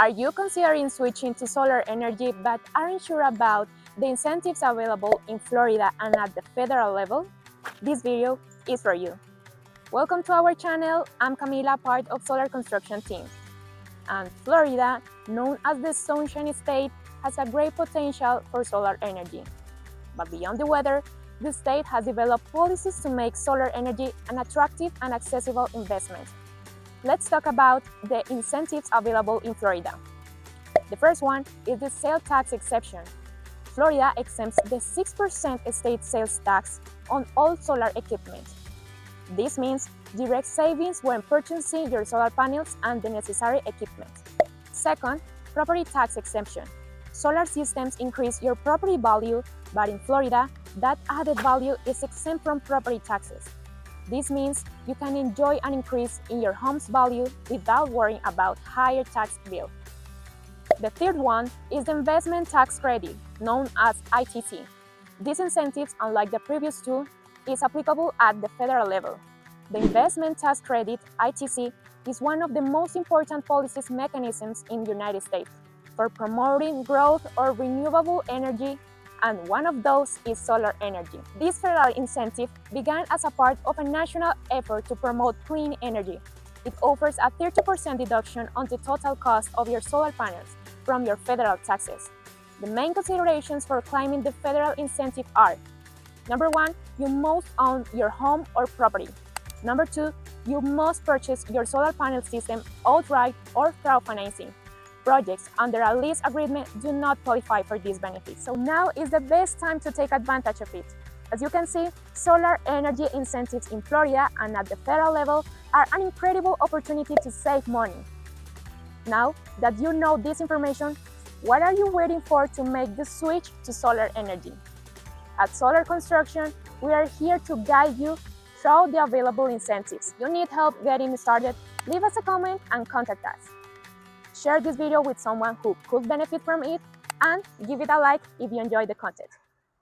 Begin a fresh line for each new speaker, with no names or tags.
Are you considering switching to solar energy but aren't sure about the incentives available in Florida and at the federal level? This video is for you. Welcome to our channel. I'm Camila, part of Solar Construction team. And Florida, known as the Sunshine State, has a great potential for solar energy. But beyond the weather, the state has developed policies to make solar energy an attractive and accessible investment. Let's talk about the incentives available in Florida. The first one is the sales tax exception. Florida exempts the 6% state sales tax on all solar equipment. This means direct savings when purchasing your solar panels and the necessary equipment. Second, property tax exemption. Solar systems increase your property value, but in Florida, that added value is exempt from property taxes. This means you can enjoy an increase in your home's value without worrying about higher tax bill. The third one is the investment tax credit, known as ITC. These incentives, unlike the previous two, is applicable at the federal level. The investment tax credit, ITC, is one of the most important policy mechanisms in the United States for promoting growth or renewable energy, and one of those is solar energy. This federal incentive began as a part of a national effort to promote clean energy. It offers a 30% deduction on the total cost of your solar panels from your federal taxes. The main considerations for claiming the federal incentive are: number one, you must own your home or property. Number two, you must purchase your solar panel system outright or through financing. Projects under a lease agreement do not qualify for these benefits. So now is the best time to take advantage of it. As you can see, solar energy incentives in Florida and at the federal level are an incredible opportunity to save money. Now that you know this information, what are you waiting for to make the switch to solar energy? At Solar Construction, we are here to guide you through the available incentives. If you need help getting started, leave us a comment and contact us. Share this video with someone who could benefit from it, and give it a like if you enjoyed the content.